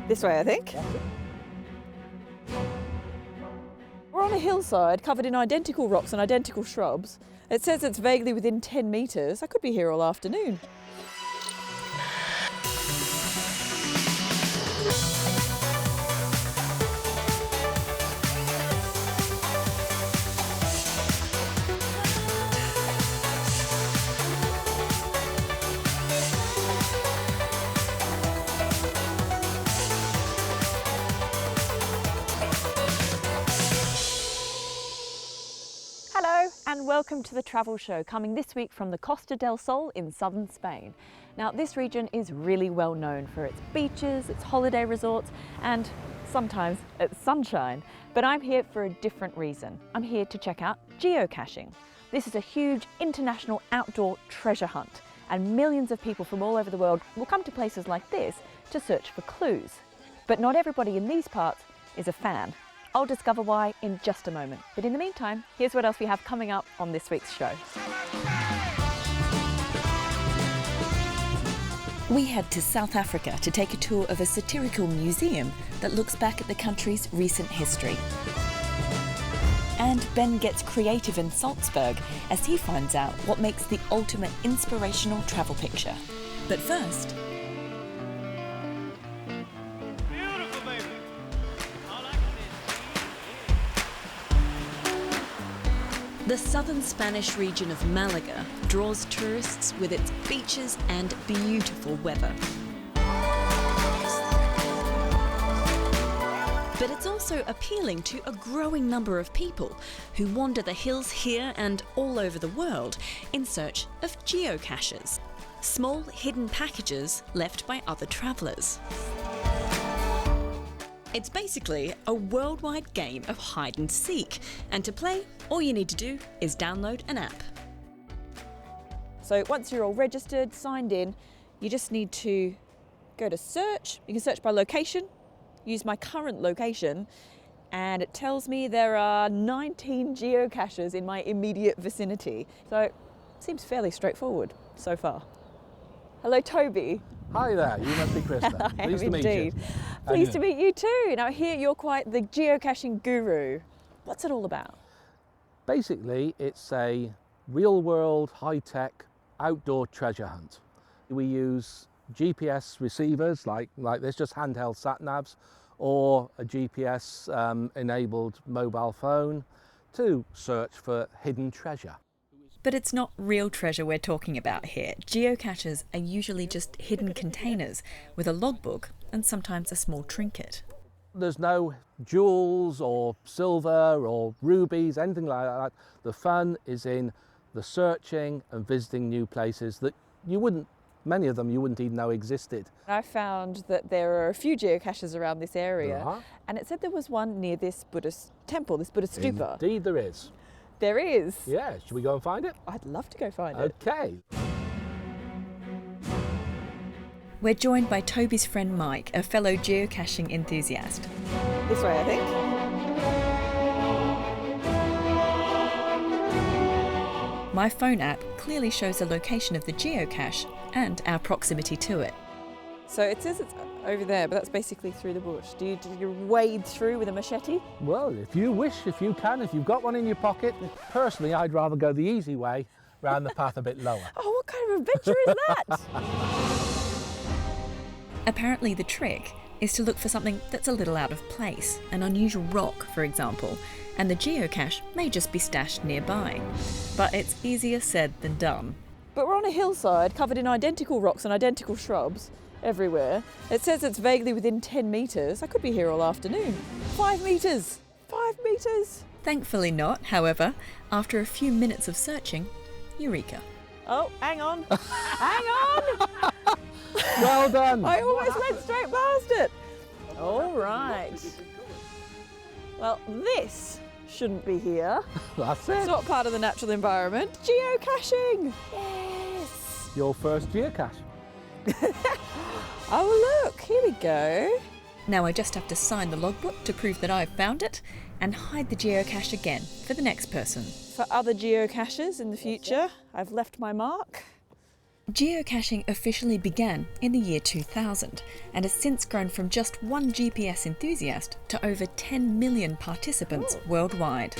This way, I think. We're on a hillside covered in identical rocks and identical shrubs. It says it's vaguely within 10 metres. I could be here all afternoon. Hello and welcome to the travel show, coming this week from the Costa del Sol in southern Spain. Now, this region is really well known for its beaches, its holiday resorts, and sometimes its sunshine. But I'm here for a different reason. I'm here to check out geocaching. This is a huge international outdoor treasure hunt, and millions of people from all over the world will come to places like this to search for clues. But not everybody in these parts is a fan. I'll discover why in just a moment. But in the meantime, here's what else we have coming up on this week's show. We head to South Africa to take a tour of a satirical museum that looks back at the country's recent history. And Ben gets creative in Salzburg as he finds out what makes the ultimate inspirational travel picture. But first, the southern Spanish region of Malaga draws tourists with its beaches and beautiful weather. But it's also appealing to a growing number of people who wander the hills here and all over the world in search of geocaches, small hidden packages left by other travellers. It's basically a worldwide game of hide and seek, and to play, all you need to do is download an app. So once you're all registered, signed in, you just need to go to search. You can search by location, use my current location, and it tells me there are 19 geocaches in my immediate vicinity. So it seems fairly straightforward so far. Hello, Toby. Hi there, you must be Krista. Pleased to meet you. Pleased to meet you too. Now here you're quite the geocaching guru. What's it all about? Basically, it's a real-world, high-tech, outdoor treasure hunt. We use GPS receivers like this, just handheld sat-navs, or a GPS-enabled mobile phone to search for hidden treasure. But it's not real treasure we're talking about here. Geocaches are usually just hidden containers with a logbook and sometimes a small trinket. There's no jewels or silver or rubies, anything like that. The fun is in the searching and visiting new places that many of them you wouldn't even know existed. I found that there are a few geocaches around this area, and it said there was one near this Buddhist temple, this Buddhist stupa. Indeed there is. There is? Yeah, should we go and find it? I'd love to go find it. Okay. We're joined by Toby's friend Mike, a fellow geocaching enthusiast. This way, I think. My phone app clearly shows the location of the geocache and our proximity to it. So it says it's over there, but that's basically through the bush. Do you wade through with a machete? Well, if you wish, if you can, if you've got one in your pocket. Personally, I'd rather go the easy way, round the path a bit lower. Oh, what kind of adventure is that? Apparently the trick is to look for something that's a little out of place, an unusual rock, for example, and the geocache may just be stashed nearby. But it's easier said than done. But we're on a hillside covered in identical rocks and identical shrubs everywhere. It says it's vaguely within 10 metres. I could be here all afternoon. 5 metres! 5 metres! Thankfully not, however. After a few minutes of searching, eureka. Oh, hang on. Hang on! Well done! I almost went straight past it. All right. Well, this shouldn't be here. That's it. It's not part of the natural environment. Geocaching! Yes! Your first geocache. Oh look, here we go. Now I just have to sign the logbook to prove that I've found it and hide the geocache again for the next person. For other geocaches in the future, I've left my mark. Geocaching officially began in the year 2000 and has since grown from just one GPS enthusiast to over 10 million participants worldwide.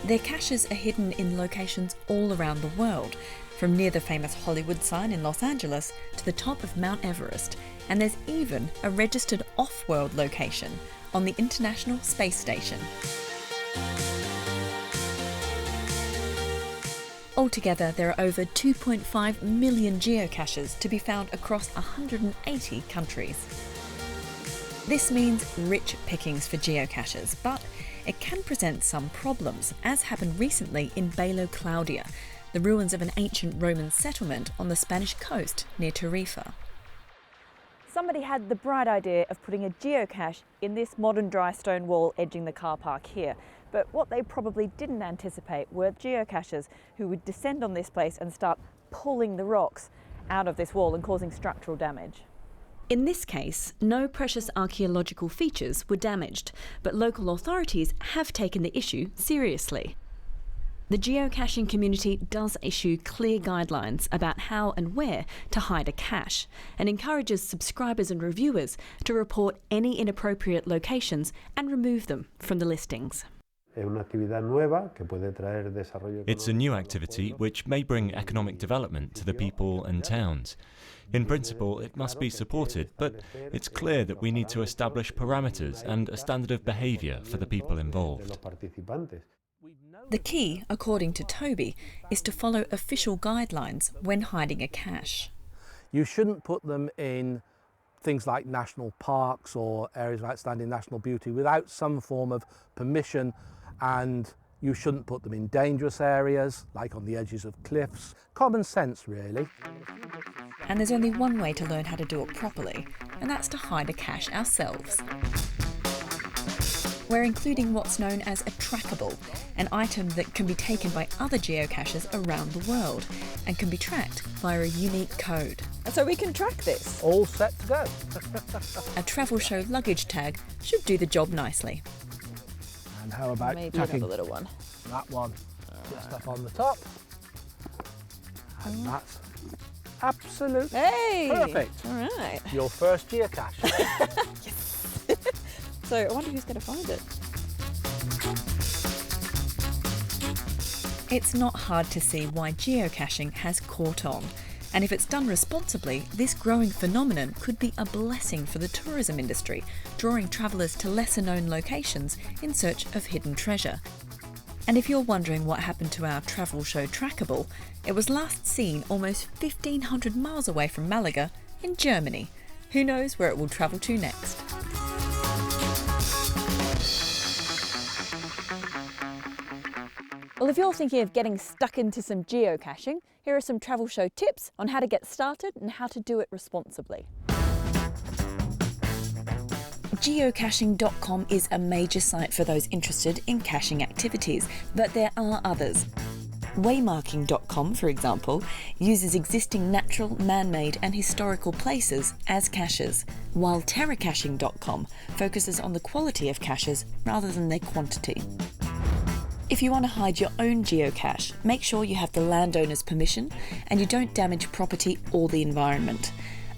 Their caches are hidden in locations all around the world, from near the famous Hollywood sign in Los Angeles to the top of Mount Everest, and there's even a registered off-world location on the International Space Station. Altogether, there are over 2.5 million geocaches to be found across 180 countries. This means rich pickings for geocaches, but it can present some problems, as happened recently in Belo Claudia, the ruins of an ancient Roman settlement on the Spanish coast near Tarifa. Somebody had the bright idea of putting a geocache in this modern dry stone wall edging the car park here. But what they probably didn't anticipate were geocachers who would descend on this place and start pulling the rocks out of this wall and causing structural damage. In this case, no precious archaeological features were damaged, but local authorities have taken the issue seriously. The geocaching community does issue clear guidelines about how and where to hide a cache, and encourages subscribers and reviewers to report any inappropriate locations and remove them from the listings. It's a new activity which may bring economic development to the people and towns. In principle, it must be supported, but it's clear that we need to establish parameters and a standard of behaviour for the people involved. The key, according to Toby, is to follow official guidelines when hiding a cache. You shouldn't put them in things like national parks or areas of outstanding national beauty without some form of permission, and you shouldn't put them in dangerous areas, like on the edges of cliffs. Common sense, really. And there's only one way to learn how to do it properly, and that's to hide a cache ourselves. We're including what's known as a trackable, an item that can be taken by other geocaches around the world and can be tracked via a unique code. So we can track this? All set to go. A travel show luggage tag should do the job nicely. And how about maybe tacking another little one? That one just up on the top. And that's absolutely perfect. All right. Your first geocache. Yes. So I wonder who's going to find it. It's not hard to see why geocaching has caught on. And if it's done responsibly, this growing phenomenon could be a blessing for the tourism industry, drawing travellers to lesser-known locations in search of hidden treasure. And if you're wondering what happened to our travel show Trackable, it was last seen almost 1,500 miles away from Malaga in Germany. Who knows where it will travel to next? Well, if you're thinking of getting stuck into some geocaching, here are some travel show tips on how to get started and how to do it responsibly. Geocaching.com is a major site for those interested in caching activities, but there are others. Waymarking.com, for example, uses existing natural, man-made and historical places as caches, while terracaching.com focuses on the quality of caches rather than their quantity. If you want to hide your own geocache, make sure you have the landowner's permission and you don't damage property or the environment.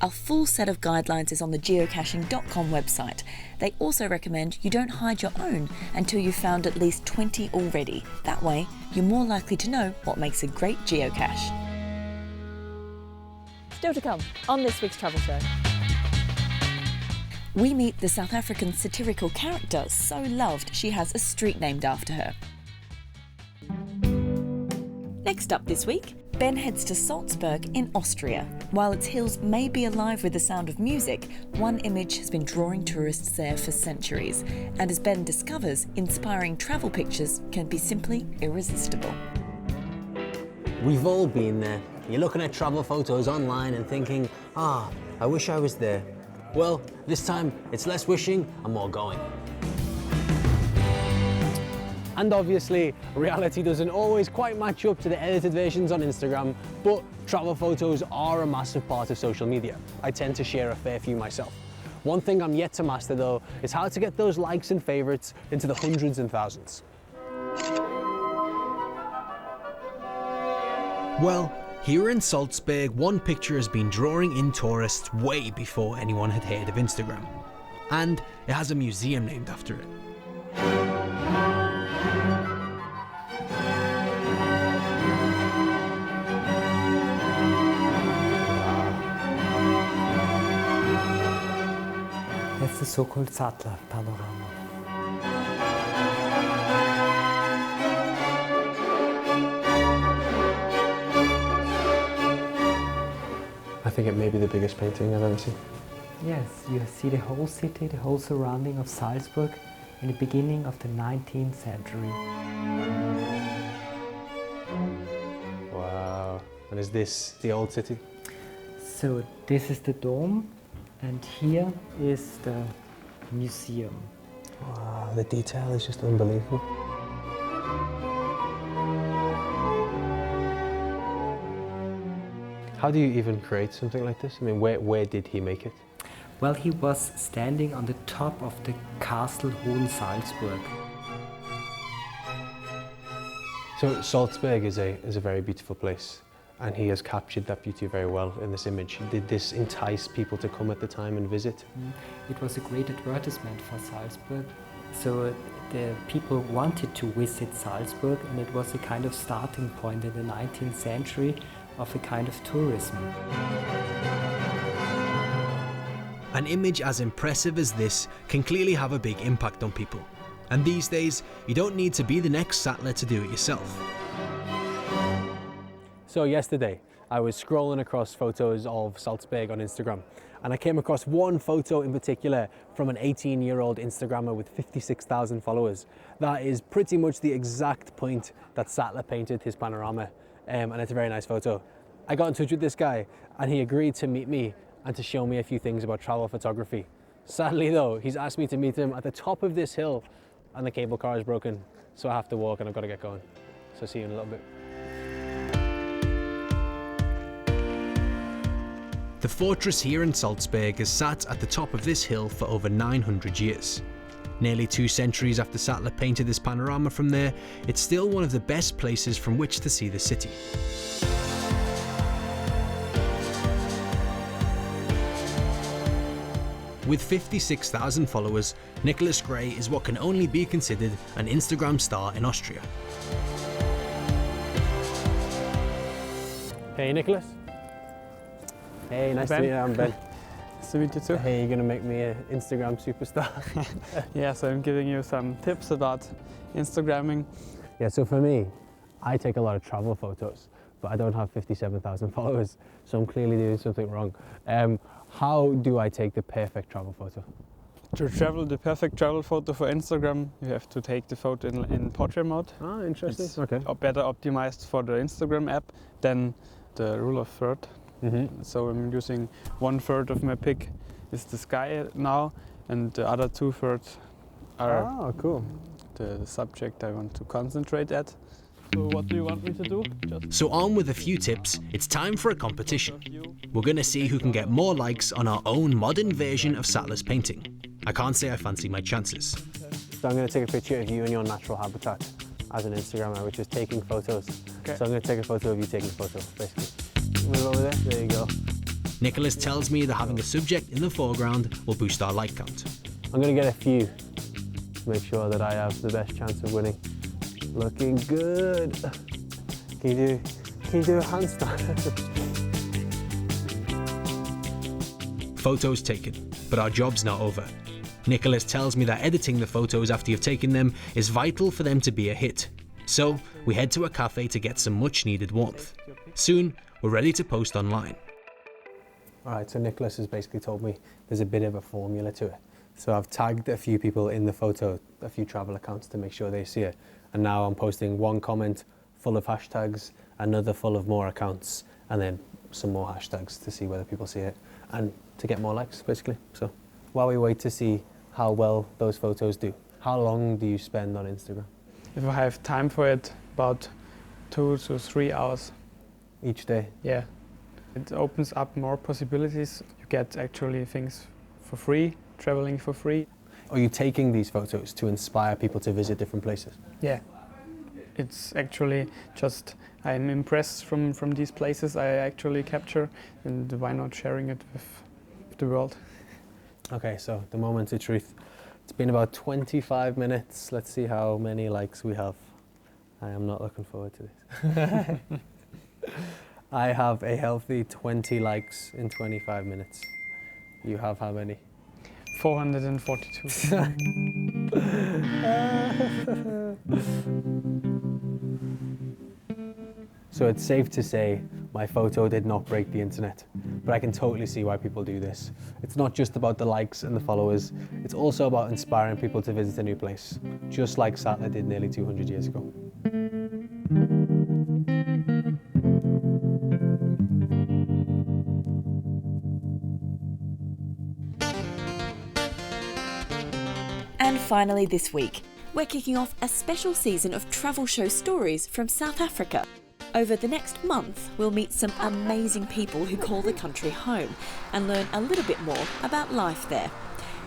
A full set of guidelines is on the geocaching.com website. They also recommend you don't hide your own until you've found at least 20 already. That way, you're more likely to know what makes a great geocache. Still to come on this week's Travel Show. We meet the South African satirical character so loved she has a street named after her. Next up this week, Ben heads to Salzburg in Austria. While its hills may be alive with the sound of music, one image has been drawing tourists there for centuries. And as Ben discovers, inspiring travel pictures can be simply irresistible. We've all been there. You're looking at travel photos online and thinking, I wish I was there. Well, this time it's less wishing and more going. And obviously, reality doesn't always quite match up to the edited versions on Instagram, but travel photos are a massive part of social media. I tend to share a fair few myself. One thing I'm yet to master though, is how to get those likes and favorites into the hundreds and thousands. Well, here in Salzburg, one picture has been drawing in tourists way before anyone had heard of Instagram. And it has a museum named after it. That's the so-called Sattler panorama. I think it may be the biggest painting I've ever seen. Yes, you see the whole city, the whole surrounding of Salzburg in the beginning of the 19th century. Wow. And is this the old city? So this is the dome, and here is the museum. Wow, the detail is just unbelievable. How do you even create something like this? I mean, where did he make it? Well, he was standing on the top of the castle Hohen Salzburg. So Salzburg is a very beautiful place, and he has captured that beauty very well in this image. Did this entice people to come at the time and visit? It was a great advertisement for Salzburg. So the people wanted to visit Salzburg, and it was a kind of starting point in the 19th century of a kind of tourism. An image as impressive as this can clearly have a big impact on people. And these days, you don't need to be the next Sattler to do it yourself. So yesterday, I was scrolling across photos of Salzburg on Instagram, and I came across one photo in particular from an 18-year-old Instagrammer with 56,000 followers. That is pretty much the exact point that Sattler painted his panorama, and it's a very nice photo. I got in touch with this guy, and he agreed to meet me and to show me a few things about travel photography. Sadly though, he's asked me to meet him at the top of this hill, and the cable car is broken, so I have to walk and I've got to get going. So see you in a little bit. The fortress here in Salzburg has sat at the top of this hill for over 900 years. Nearly 2 centuries after Sattler painted this panorama from there, it's still one of the best places from which to see the city. With 56,000 followers, Nicholas Gray is what can only be considered an Instagram star in Austria. Hey Nicholas. Hey, nice to meet you, I'm Ben. Nice to meet you too. Hey, you're gonna make me an Instagram superstar. Yes, I'm giving you some tips about Instagramming. Yeah, so for me, I take a lot of travel photos, but I don't have 57,000 followers, so I'm clearly doing something wrong. How do I take the perfect travel photo? The perfect travel photo for Instagram, you have to take the photo in portrait mode. Ah, interesting. It's okay. better optimized for the Instagram app than the rule of third. So I'm using 1/3 of my pic is the sky now, and the other 2/3 are cool. the subject I want to concentrate at. So what do you want me to do? So on with a few tips, it's time for a competition. We're gonna see who can get more likes on our own modern version of Sattler's painting. I can't say I fancy my chances. So I'm gonna take a picture of you in your natural habitat as an Instagrammer, which is taking photos. Okay. So I'm gonna take a photo of you taking a photo, basically. Move over there, there you go. Nicholas tells me that having a subject in the foreground will boost our like count. I'm gonna get a few to make sure that I have the best chance of winning. Looking good. Can you do a handstand? Photos taken, but our job's not over. Nicholas tells me that editing the photos after you've taken them is vital for them to be a hit. So we head to a cafe to get some much needed warmth. Soon, we're ready to post online. All right, so Nicholas has basically told me there's a bit of a formula to it. So I've tagged a few people in the photo, a few travel accounts to make sure they see it. And now I'm posting one comment full of hashtags, another full of more accounts, and then some more hashtags to see whether people see it and to get more likes, basically. So while we wait to see how well those photos do, how long do you spend on Instagram? If I have time for it, about 2 to 3 hours. Each day? Yeah. It opens up more possibilities. You get actually things for free, traveling for free. Are you taking these photos to inspire people to visit different places? Yeah. It's actually just I'm impressed from these places I actually capture, and why not sharing it with the world? Okay, so the moment of truth. It's been about 25 minutes. Let's see how many likes we have. I am not looking forward to this. I have a healthy 20 likes in 25 minutes. You have how many? 442. So it's safe to say my photo did not break the internet, but I can totally see why people do this. It's not just about the likes and the followers, it's also about inspiring people to visit a new place, just like Sattler did nearly 200 years ago. And finally this week, we're kicking off a special season of travel show stories from South Africa. Over the next month, we'll meet some amazing people who call the country home and learn a little bit more about life there.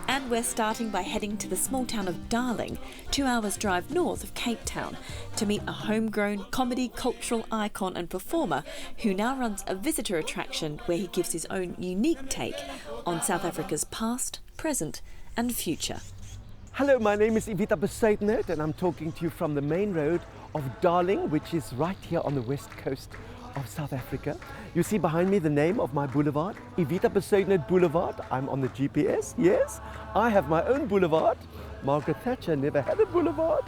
And we're starting by heading to the small town of Darling, 2 hours drive north of Cape Town, to meet a homegrown comedy cultural icon and performer who now runs a visitor attraction where he gives his own unique take on South Africa's past, present and future. Hello, my name is Ivita Besuidenhout and I'm talking to you from the main road of Darling, which is right here on the west coast of South Africa. You see behind me the name of my boulevard, Ivita Besuidenhout Boulevard. I'm on the GPS, yes. I have my own boulevard. Margaret Thatcher never had a boulevard.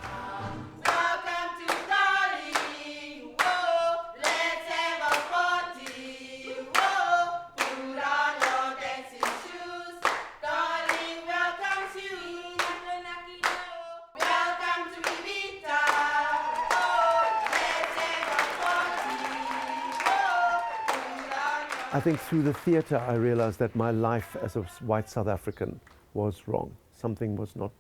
I think through the theatre I realized that my life as a white South African was wrong. Something was not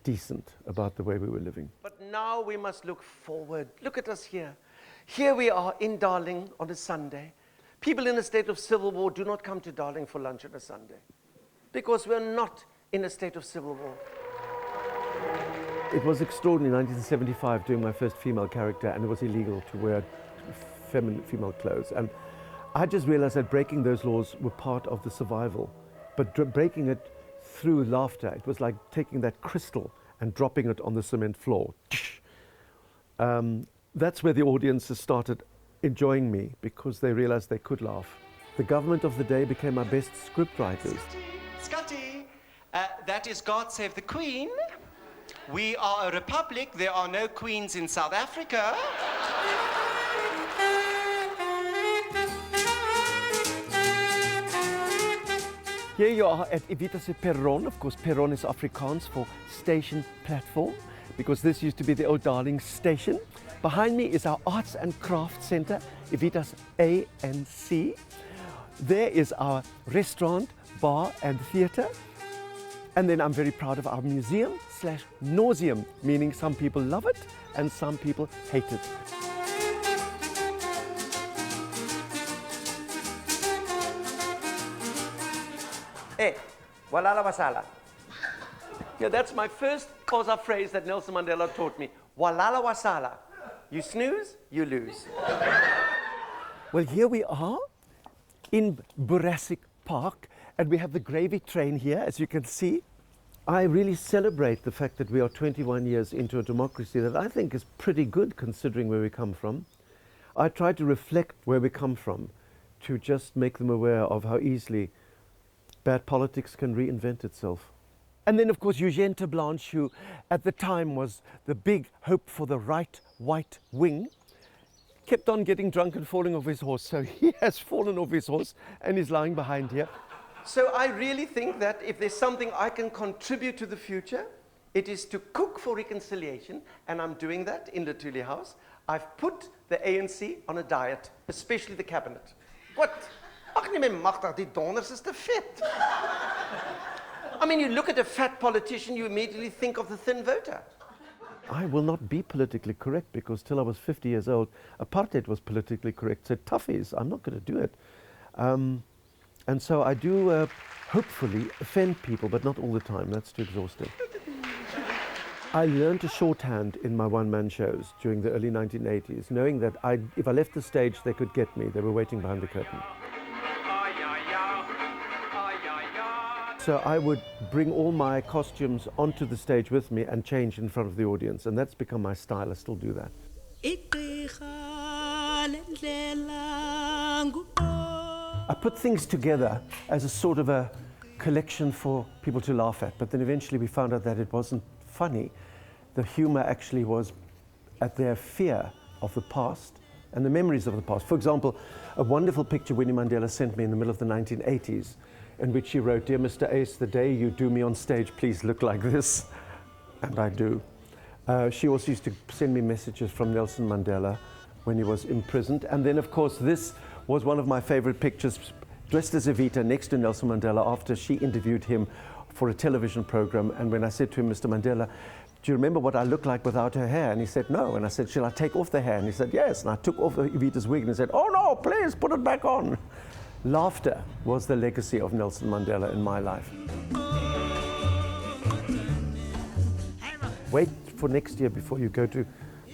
decent about the way we were living. But now we must look forward. Look at us here. Here we are in Darling on a Sunday. People in a state of civil war do not come to Darling for lunch on a Sunday because we're not in a state of civil war. It was extraordinary in 1975 doing my first female character, and it was illegal to wear female clothes. And I just realized that breaking those laws were part of the survival, but breaking it through laughter. It was like taking that crystal and dropping it on the cement floor. That's where the audiences started enjoying me, because they realized they could laugh. The government of the day became my best script writers. Scotty, that is God Save the Queen. We are a republic. There are no queens in South Africa. Here you are at Ivita's Perron. Of course, Perron is Afrikaans for station platform, because this used to be the old Darling station. Behind me is our Arts and Crafts Centre, Ivita's A and C. There is our restaurant, bar and theatre. And then I'm very proud of our museum/nauseum, meaning some people love it and some people hate it. Hey, walala wasala. Yeah, that's my first Xhosa phrase that Nelson Mandela taught me. Walala wasala. You snooze, you lose. Well, here we are in Jurassic Park, and we have the gravy train here, as you can see. I really celebrate the fact that we are 21 years into a democracy that I think is pretty good considering where we come from. I try to reflect where we come from to just make them aware of how easily bad politics can reinvent itself. And then, of course, Eugène Blanche, who at the time was the big hope for the right white wing, kept on getting drunk and falling off his horse. So he has fallen off his horse and is lying behind here. So I really think that if there's something I can contribute to the future, it is to cook for reconciliation, and I'm doing that in Lutuli House. I've put the ANC on a diet, especially the cabinet. What? Ag nie my magtig, die donders is te vet. I mean, you look at a fat politician, you immediately think of the thin voter. I will not be politically correct, because till I was 50 years old, apartheid was politically correct. So toughies, I'm not going to do it. And so I do hopefully offend people, but not all the time. That's too exhausting. I learned to shorthand in my one-man shows during the early 1980s, knowing that if I left the stage, they could get me. They were waiting behind the curtain. So I would bring all my costumes onto the stage with me and change in front of the audience, and that's become my style. I still do that. I put things together as a sort of a collection for people to laugh at, but then eventually we found out that it wasn't funny. The humor actually was at their fear of the past and the memories of the past. For example, a wonderful picture Winnie Mandela sent me in the middle of the 1980s, in which she wrote, "Dear Mr. Ace, the day you do me on stage, please look like this." And I do. She also used to send me messages from Nelson Mandela when he was imprisoned. And then, of course, this was one of my favorite pictures, dressed as Evita next to Nelson Mandela after she interviewed him for a television program. And when I said to him, "Mr. Mandela, do you remember what I look like without her hair?" And he said, "No." And I said, "Shall I take off the hair?" And he said, "Yes." And I took off Evita's wig and he said, "Oh no, please put it back on." Laughter was the legacy of Nelson Mandela in my life. Wait for next year before you go to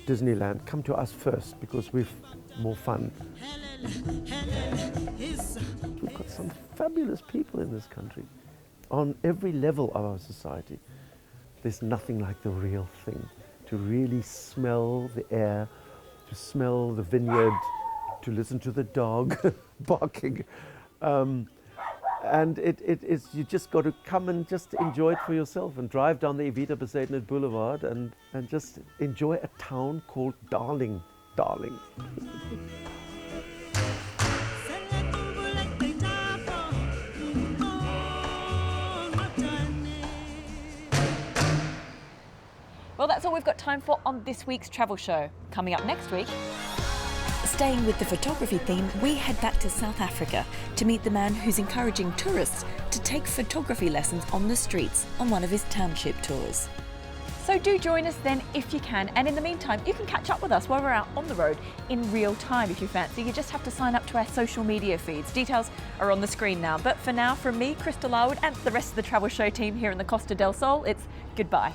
Disneyland. Come to us first because we've more fun. We've got some fabulous people in this country on every level of our society. There's nothing like the real thing. To really smell the air, to smell the vineyard, to listen to the dog barking. And it is, you just got to come and just enjoy it for yourself and drive down the Evita Bezuidenhout Boulevard and just enjoy a town called Darling. Well, that's all we've got time for on this week's travel show. Coming up next week, staying with the photography theme, we head back to South Africa to meet the man who's encouraging tourists to take photography lessons on the streets on one of his township tours. so do join us then if you can. And in the meantime, you can catch up with us while we're out on the road in real time if you fancy. You just have to sign up to our social media feeds. Details are on the screen now. But for now, from me, Crystal Larwood, and the rest of the Travel Show team here in the Costa del Sol, it's goodbye.